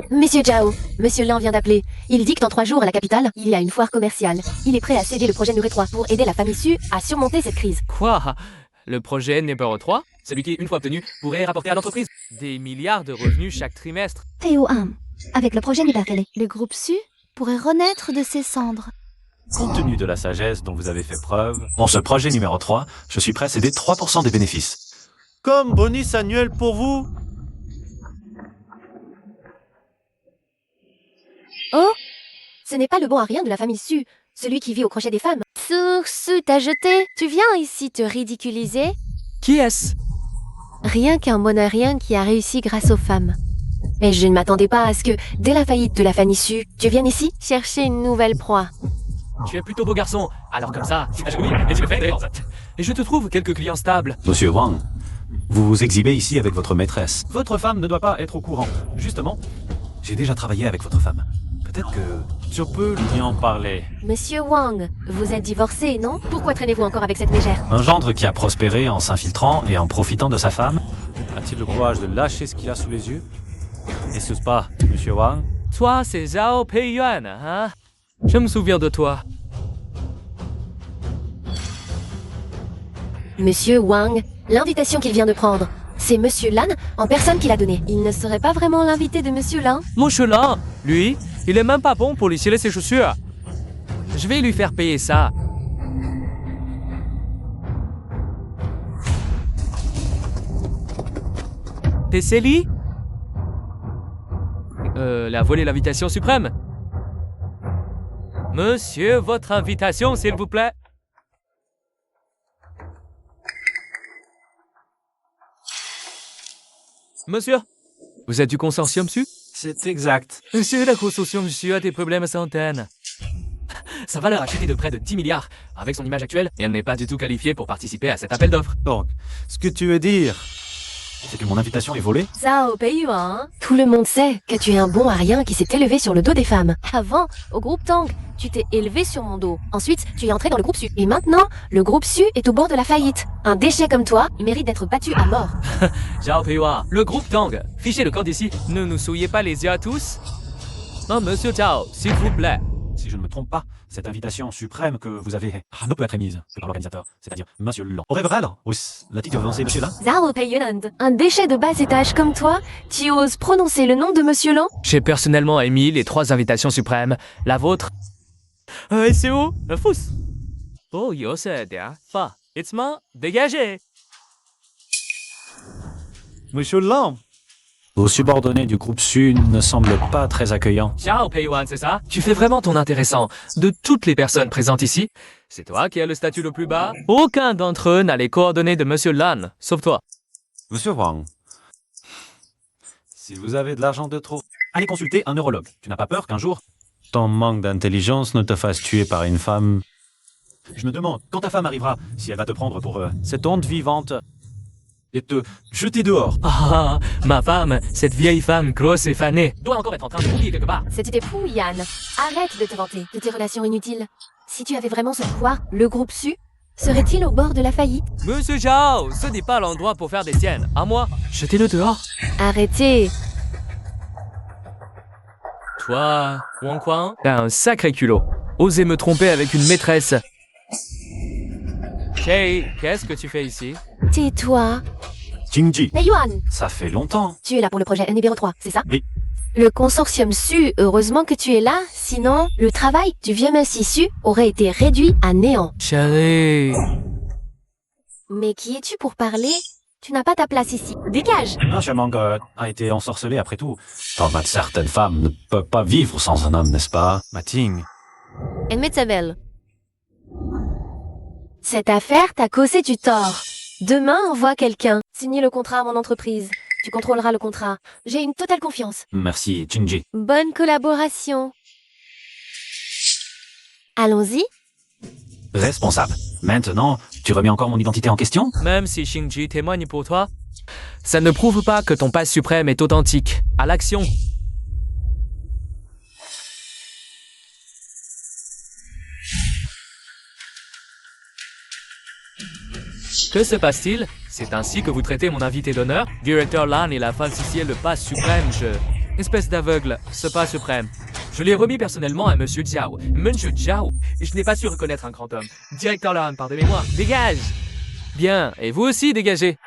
Monsieur Zhao, Monsieur Lan vient d'appeler. Il dit que dans 3 jours à la capitale, il y a une foire commerciale. Il est prêt à céder le projet numéro 3 pour aider la famille Su à surmonter cette crise. Quoi? Le projet numéro 3? Celui qui, une fois obtenu, pourrait rapporter à l'entreprise des milliards de revenus chaque trimestre. PO1. Avec le projet Nibarkele, le groupe Su pourrait renaître de ses cendres. Compte tenu de la sagesse dont vous avez fait preuve, dans ce projet numéro 3, je suis prêt à céder 3% des bénéfices. comme bonus annuel pour vous. Oh, ce n'est pas le bon à rien de la famille Su, celui qui vit au crochet des femmes. Su t'a jeté. Tu viens ici te ridiculiser? Qui est-ce? Rien qu'un bon à rien qui a réussi grâce aux femmes. Mais je ne m'attendais pas à ce que, dès la faillite de la famille Su, tu viennes ici chercher une nouvelle proie. Tu es plutôt beau garçon. Alors comme ça, tu m'as joui et tu me fais rire. Et je te trouve quelques clients stables. Monsieur Wang, vous vous exhibez ici avec votre maîtresse. Votre femme ne doit pas être au courant. Justement, j'ai déjà travaillé avec votre femme. Peut-être que... Je peux lui en parler. Monsieur Wang, vous êtes divorcé, non? Pourquoi traînez-vous encore avec cette mégère? Un gendre qui a prospéré en s'infiltrant et en profitant de sa femme. A-t-il le courage de lâcher ce qu'il a sous les yeux? N'est-ce pas, Monsieur Wang? Toi, c'est Zhao Peiyuan, hein? Je me souviens de toi. Monsieur Wang, l'invitation qu'il vient de prendre, c'est Monsieur Lan en personne qui l'a donnée. Il ne serait pas vraiment l'invité de Monsieur Lan? Mon chelan, lui, il est même pas bon pour lui sceller ses chaussures. Je vais lui faire payer ça. T'es Célie? Elle a volé l'invitation suprême. Monsieur, votre invitation, s'il vous plaît. Monsieur, vous êtes du consortium Su? C'est exact. Monsieur, la consortium Su a des problèmes à centaines. Sa valeur a chuté de près de 10 milliards avec son image actuelle et elle n'est pas du tout qualifiée pour participer à cet appel d'offres. Donc, ce que tu veux dire, C'est que mon invitation est volée. Zhao Peiyuan, tout le monde sait que tu es un bon à rien qui s'est élevé sur le dos des femmes. Avant, au groupe Tang, tu t'es élevé sur mon dos. Ensuite, tu es entré dans le groupe Su. Et maintenant, le groupe Su est au bord de la faillite. Un déchet comme toi mérite d'être battu à mort. Zhao Peiyuan, le groupe Tang, fichez le camp d'ici. Ne nous souillez pas les yeux à tous. Non, monsieur Zhao, s'il vous plaît. Si je ne me trompe pas, cette invitation suprême que vous avez ne peut être émise que par l'organisateur, c'est-à-dire Monsieur Lan. Au rêve alors, oui, la titre avancée, Monsieur Lan. Zhao Peiyuan, un déchet de bas étage comme toi, tu oses prononcer le nom de Monsieur Lan? J'ai personnellement émis les 3 invitations suprêmes. La vôtre. Et c'est où? Le fous. Oh, yo, c'est bien. Fa, it's ma, dégagez. Monsieur Lan, Vos subordonnés du groupe Su ne semblent pas très accueillants. Ciao, Pei-Yuan, c'est ça? Tu fais vraiment ton intéressant. De toutes les personnes présentes ici, c'est toi qui as le statut le plus bas. Aucun d'entre eux n'a les coordonnées de Monsieur Lan, sauf toi. Monsieur Wang, si vous avez de l'argent de trop, allez consulter un neurologue. Tu n'as pas peur qu'un jour, ton manque d'intelligence ne te fasse tuer par une femme? Je me demande, quand ta femme arrivera, si elle va te prendre pour cette honte vivante et te jeter dehors. Ah, ma femme, cette vieille femme grosse et fanée, doit encore être en train de oublier quelque part. C'était fou, Yann. Arrête de te vanter de tes relations inutiles. Si tu avais vraiment ce pouvoir, le groupe Su serait-il au bord de la faillite? Monsieur Zhao, ce n'est pas l'endroit pour faire des siennes. À moi, jetez-le dehors. Arrêtez. Toi, Wang Quan, t'as un sacré culot. Osez me tromper avec une maîtresse. Hey, qu'est-ce que tu fais ici? Tais-toi. Jingji, Pei-Yuan, ça fait longtemps. tu es là pour le projet numéro 3, c'est ça? Oui. Le consortium Su, heureusement que tu es là, sinon, le travail du vieux monsieur Su aurait été réduit à néant. Chérie. Mais qui es-tu pour parler? Tu n'as pas ta place ici. Dégage! Wang a été ensorcelé après tout. Tant que certaines femmes ne peuvent pas vivre sans un homme, n'est-ce pas? Ma Ting. Isabelle. Cette affaire t'a causé du tort. Demain, envoie quelqu'un. Signe le contrat à mon entreprise. Tu contrôleras le contrat. J'ai une totale confiance. Merci, Jingji. Bonne collaboration. Allons-y. Responsable. Maintenant, tu remets encore mon identité en question? Même si Xingji témoigne pour toi, ça ne prouve pas que ton passe suprême est authentique. À l'action. Que se passe-t-il? C'est ainsi que vous traitez mon invité d'honneur? Directeur Lan, il a falsifié le pass suprême, Espèce d'aveugle, ce pass suprême. Je l'ai remis personnellement à Monsieur Zhao. Monsieur Zhao, et je n'ai pas su reconnaître un grand homme. Directeur Lan, pardonnez-moi. Dégage! Bien, et vous aussi, dégagez.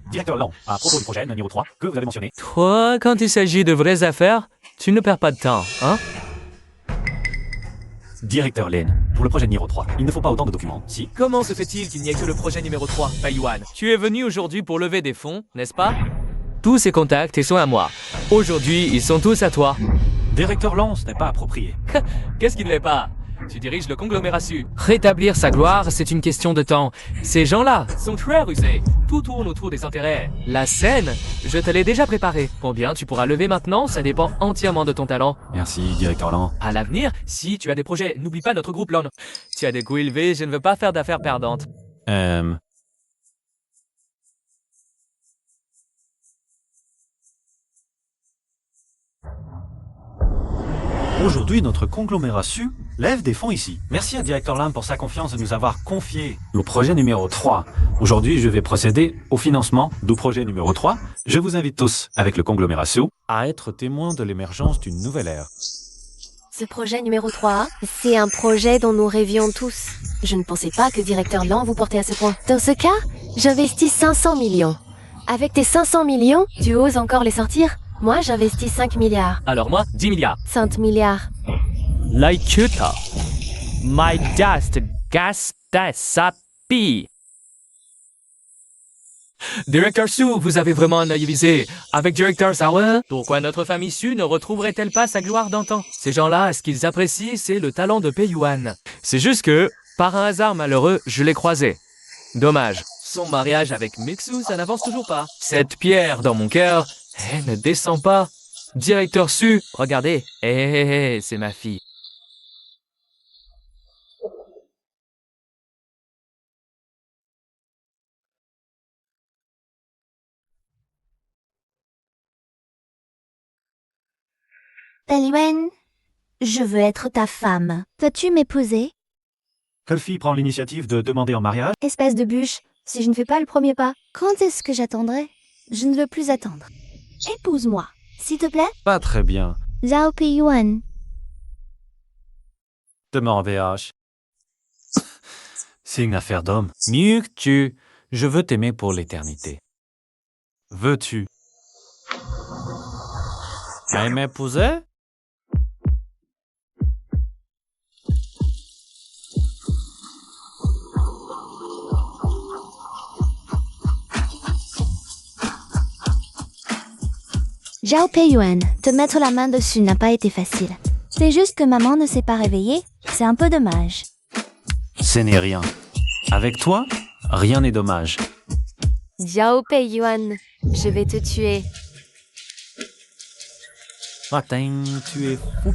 Directeur Lan, à propos du projet numéro 3 que vous avez mentionné. Toi, quand il s'agit de vraies affaires, tu ne perds pas de temps, hein? Directeur Lin, pour le projet numéro 3, il ne faut pas autant de documents, si? Comment se fait-il qu'il n'y ait que le projet numéro 3, Pei-Yuan? Tu es venu aujourd'hui pour lever des fonds, n'est-ce pas? Tous ces contacts sont à moi. Aujourd'hui, ils sont tous à toi. Directeur Lan, ce n'est pas approprié. Qu'est-ce qui ne l'est pas? Tu diriges le conglomérat Su. Rétablir sa gloire, c'est une question de temps. Ces gens-là sont très rusés. Tout tourne autour des intérêts. La scène, je te l'ai déjà préparée. Combien tu pourras lever maintenant, ça dépend entièrement de ton talent. Merci, Directeur Lan. À l'avenir, si tu as des projets, n'oublie pas notre groupe LON. Tu as des goûts élevés, je ne veux pas faire d'affaires perdantes. Aujourd'hui, notre conglomérat Su lève des fonds ici. Merci à Directeur Lam pour sa confiance de nous avoir confié le projet numéro 3. Aujourd'hui, je vais procéder au financement du projet numéro 3. Je vous invite tous, avec le conglomérat Su, à être témoins de l'émergence d'une nouvelle ère. Ce projet numéro 3, c'est un projet dont nous rêvions tous. Je ne pensais pas que Directeur Lan vous portait à ce point. Dans ce cas, j'investis 500 millions. Avec tes 500 millions, tu oses encore les sortir? Moi, j'investis 5 milliards. Alors moi, 10 milliards. 5 milliards. Like Utah. My dust gas sapi. Directeur Su, vous avez vraiment un œil visé. Avec Directeur Sauer, pourquoi notre famille Su ne retrouverait-elle pas sa gloire d'antan? Ces gens-là, ce qu'ils apprécient, c'est le talent de Pei-Yuan. C'est juste que, par un hasard malheureux, je l'ai croisé. Dommage. Son mariage avec Mixu, ça n'avance toujours pas. Cette pierre dans mon cœur, elle ne descend pas. Directeur Su, regardez. C'est ma fille. Pei-Yuan, je veux être ta femme. Veux-tu m'épouser? Quelle fille prend l'initiative de demander en mariage? Espèce de bûche, si je ne fais pas le premier pas, quand est-ce que j'attendrai? Je ne veux plus attendre. Épouse-moi, s'il te plaît. Pas très bien. Zhao Pei-Yuan. Demain en VH. C'est une affaire d'homme. Mieux que tu. Je veux t'aimer pour l'éternité. Veux-tu m'épouser? Zhao Peiyuan, te mettre la main dessus n'a pas été facile. C'est juste que maman ne s'est pas réveillée, c'est un peu dommage. Ce n'est rien. Avec toi, rien n'est dommage. Jiao Peiyuan, je vais te tuer. Martin, tu es fou.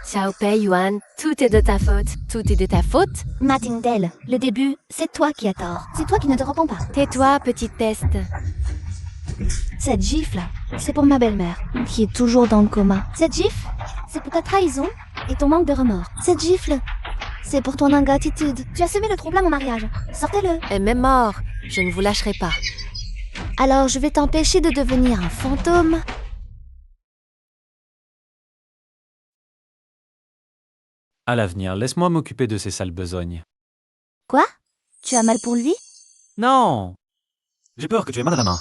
Xiao Pei Yuan, tout est de ta faute. Tout est de ta faute? Mathilde, le début, c'est toi qui as tort. C'est toi qui ne te réponds pas. Tais-toi, petite peste. Cette gifle, c'est pour ma belle-mère, qui est toujours dans le coma. Cette gifle, c'est pour ta trahison et ton manque de remords. Cette gifle, c'est pour ton ingratitude. Tu as semé le trouble à mon mariage. Sortez-le. Et même mort, je ne vous lâcherai pas. Alors je vais t'empêcher de devenir un fantôme. À l'avenir, laisse-moi m'occuper de ces sales besognes. Quoi? Tu as mal pour lui? Non! J'ai peur que tu aies mal à la main.